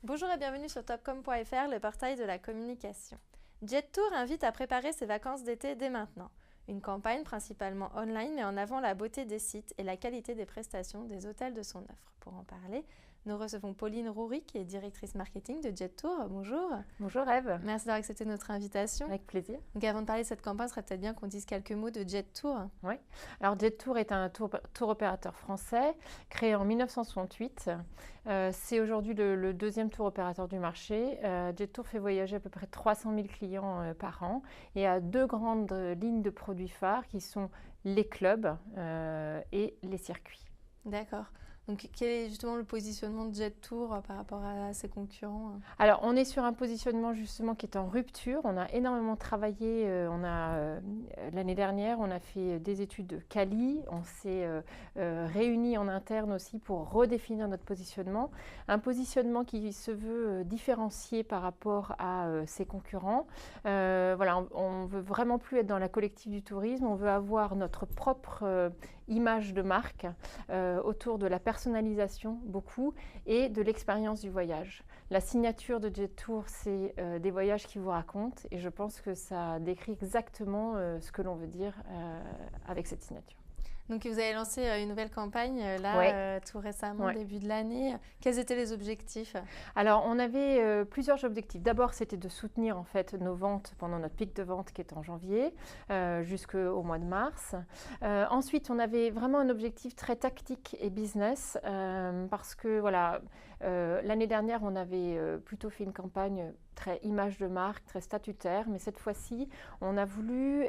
Bonjour et bienvenue sur topcom.fr, le portail de la communication. JetTour invite à préparer ses vacances d'été dès maintenant. Une campagne principalement online met en avant la beauté des sites et la qualité des prestations des hôtels de son offre. Pour en parler, nous recevons Pauline Roury, qui est directrice marketing de JetTour. Bonjour. Bonjour Eve. Merci d'avoir accepté notre invitation. Avec plaisir. Donc avant de parler de cette campagne, ce serait peut-être bien qu'on dise quelques mots de JetTour. Oui. Alors JetTour est un tour opérateur français créé en 1968. C'est aujourd'hui le deuxième tour opérateur du marché. JetTour fait voyager à peu près 300 000 clients par an et a deux grandes lignes de produits phares qui sont les clubs et les circuits. D'accord. Donc, quel est justement le positionnement de JetTour par rapport à ses concurrents? Alors, on est sur un positionnement justement qui est en rupture. On a énormément travaillé. L'année dernière, on a fait des études de quali. On s'est réunis en interne aussi pour redéfinir notre positionnement. Un positionnement qui se veut différencié par rapport à ses concurrents. On ne veut vraiment plus être dans la collective du tourisme. On veut avoir notre propre image de marque autour de la personnalisation beaucoup et de l'expérience du voyage. La signature de JetTour, c'est des voyages qui vous racontent et je pense que ça décrit exactement ce que l'on veut dire avec cette signature. Donc vous avez lancé une nouvelle campagne tout récemment, début de l'année. Quels étaient les objectifs? Alors on avait plusieurs objectifs. D'abord c'était de soutenir en fait nos ventes pendant notre pic de vente qui est en janvier jusqu'au mois de mars. Ensuite on avait vraiment un objectif très tactique et business parce que voilà l'année dernière on avait plutôt fait une campagne très image de marque, très statutaire, mais cette fois-ci, on a voulu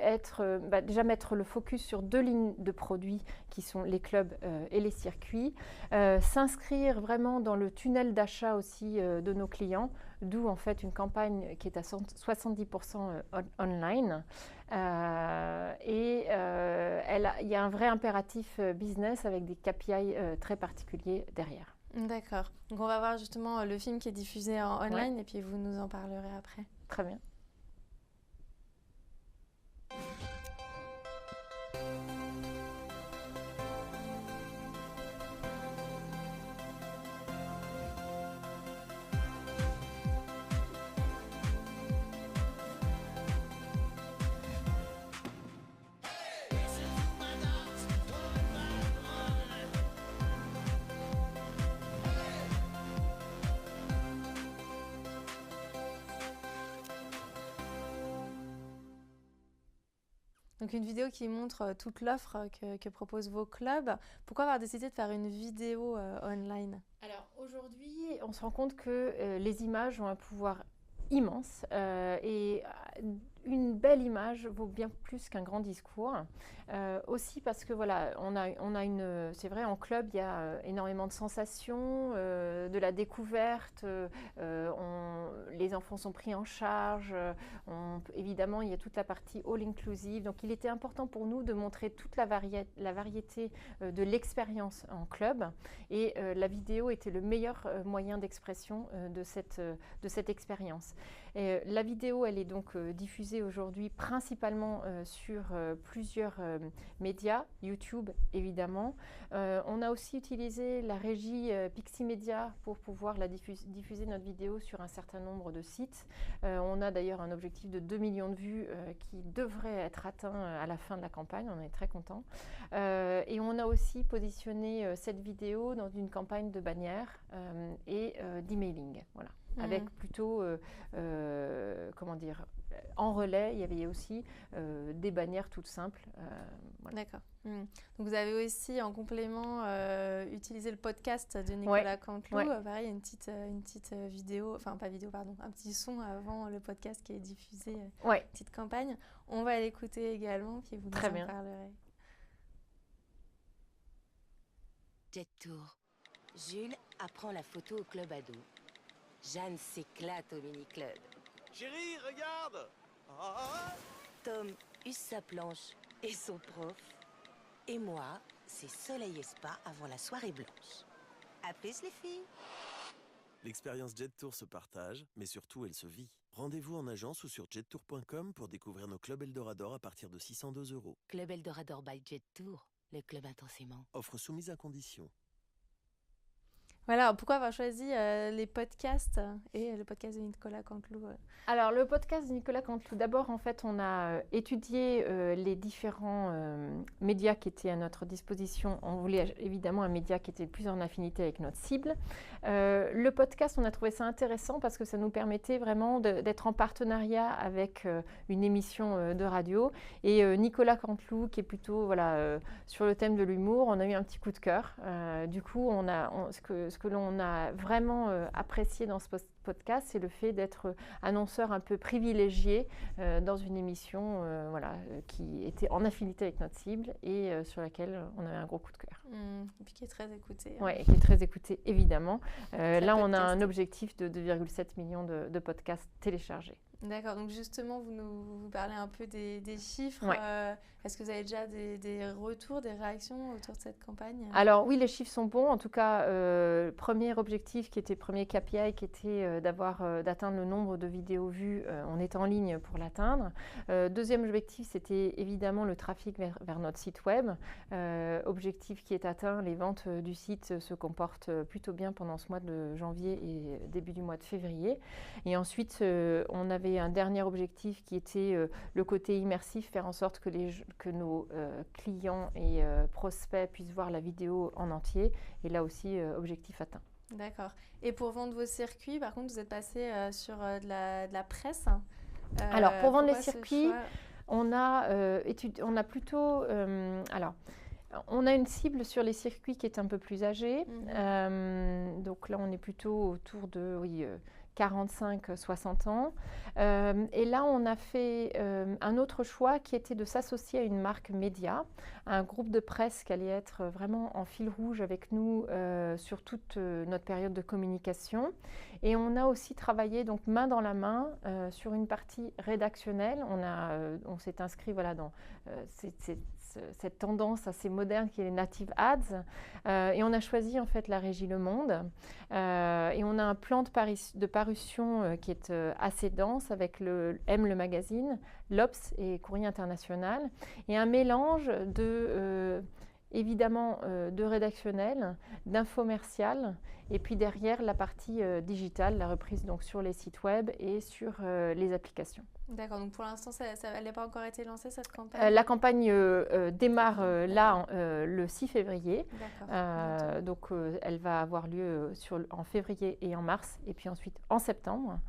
déjà mettre le focus sur deux lignes de produits qui sont les clubs et les circuits, s'inscrire vraiment dans le tunnel d'achat aussi de nos clients, d'où en fait une campagne qui est à 70% online. Il y a un vrai impératif business avec des KPI très particuliers derrière. D'accord. Donc on va voir justement le film qui est diffusé en online et puis vous nous en parlerez après. Très bien. Donc une vidéo qui montre toute l'offre que proposent vos clubs. Pourquoi avoir décidé de faire une vidéo online? Alors aujourd'hui, on se rend compte que les images ont un pouvoir immense et une belle image vaut bien plus qu'un grand discours. Aussi parce que voilà, c'est vrai, en club, il y a énormément de sensations, de la découverte. Les enfants sont pris en charge. Évidemment, il y a toute la partie all-inclusive. Donc, il était important pour nous de montrer toute la variété de l'expérience en club. Et la vidéo était le meilleur moyen d'expression de cette expérience. La vidéo, elle est donc diffusée aujourd'hui principalement sur plusieurs médias, YouTube évidemment. On a aussi utilisé la régie Pixie Media pour pouvoir diffuser notre vidéo sur un certain nombre de sites. On a d'ailleurs un objectif de 2 millions de vues qui devrait être atteint à la fin de la campagne, on est très contents. Et on a aussi positionné cette vidéo dans une campagne de bannières et d'emailing. Voilà. Avec plutôt, en relais, il y avait aussi des bannières toutes simples. Voilà. D'accord. Donc vous avez aussi en complément utilisé le podcast de Nicolas Canteloup. Pareil, une petite vidéo, enfin pas vidéo, pardon, un petit son avant le podcast qui est diffusé, petite campagne. On va l'écouter également, puis vous nous en parlerez. JetTour. Jules apprend la photo au club ado. Jeanne s'éclate au mini-club. Chérie, regarde! Tom use sa planche et son prof. Et moi, c'est soleil et spa avant la soirée blanche. À plus les filles! L'expérience JetTour se partage, mais surtout elle se vit. Rendez-vous en agence ou sur jettour.com pour découvrir nos clubs Eldorador à partir de 602 €. Club Eldorador by JetTour, le club intensément. Offre soumise à condition. Voilà, pourquoi avoir choisi les podcasts et le podcast de Nicolas Canteloup Alors, le podcast de Nicolas Canteloup, d'abord, en fait, on a étudié les différents médias qui étaient à notre disposition. On voulait évidemment un média qui était le plus en affinité avec notre cible. Le podcast, on a trouvé ça intéressant parce que ça nous permettait vraiment d'être en partenariat avec une émission de radio. Et Nicolas Canteloup, qui est plutôt sur le thème de l'humour, on a eu un petit coup de cœur. Du coup, ce que l'on a vraiment apprécié dans ce podcast, c'est le fait d'être annonceur un peu privilégié dans une émission qui était en affinité avec notre cible et sur laquelle on avait un gros coup de cœur. Et puis qui est très écouté. Oui, qui est très écouté, évidemment. Là, on a un podcasté. objectif de 2,7 millions de podcasts téléchargés. D'accord, donc justement, vous parlez un peu des chiffres. Ouais. Est-ce que vous avez déjà des retours, des réactions autour de cette campagne? Alors oui, les chiffres sont bons. En tout cas, premier objectif qui était premier KPI, qui était d'atteindre le nombre de vidéos vues. On est en ligne pour l'atteindre. Deuxième objectif, c'était évidemment le trafic vers notre site web. Objectif qui est atteint. Les ventes du site se comportent plutôt bien pendant ce mois de janvier et début du mois de février. Et ensuite, on avait un dernier objectif qui était le côté immersif, faire en sorte que nos clients et prospects puissent voir la vidéo en entier. Et là aussi, objectif atteint. D'accord. Et pour vendre vos circuits, par contre, vous êtes passé sur de la presse. Alors, pour vendre les Pourquoi ce circuits, choix? on a plutôt... on a une cible sur les circuits qui est un peu plus âgée. Donc là, on est plutôt autour de 45-60 ans. Et là, on a fait un autre choix qui était de s'associer à une marque média, à un groupe de presse qui allait être vraiment en fil rouge avec nous sur toute notre période de communication. Et on a aussi travaillé donc main dans la main sur une partie rédactionnelle. On s'est inscrit dans cette tendance assez moderne qui est les native ads. Et on a choisi en fait la régie Le Monde. Et on a un plan de parution qui est assez dense avec le magazine, l'Obs et Courrier International. Et un mélange évidemment de rédactionnel, d'infomercial, et puis derrière la partie digitale, la reprise donc sur les sites web et sur les applications. D'accord, donc pour l'instant, elle n'a pas encore été lancée, cette campagne? La campagne démarre le 6 février. D'accord. Donc elle va avoir lieu en février et en mars, et puis ensuite en septembre.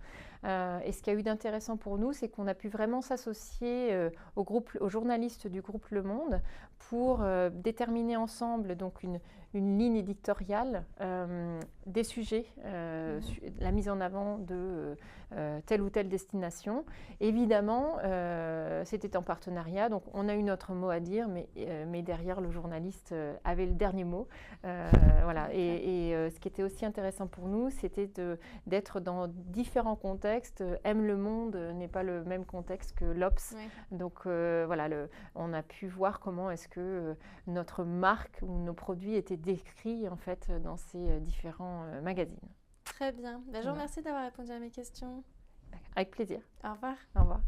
Et ce qu'il y a eu d'intéressant pour nous, c'est qu'on a pu vraiment s'associer aux journalistes du groupe Le Monde pour déterminer ensemble donc une ligne éditoriale des sujets, la mise en avant de telle ou telle destination. Évidemment, c'était en partenariat, donc on a eu notre mot à dire, mais derrière, le journaliste avait le dernier mot. Et ce qui était aussi intéressant pour nous, c'était d'être dans différents contextes. Aime le monde n'est pas le même contexte que l'Obs. Oui. Donc on a pu voir comment est-ce que notre marque ou nos produits étaient décrits en fait dans ces différents magazines. Très bien. Je vous remercie d'avoir répondu à mes questions. Avec plaisir. Au revoir. Au revoir.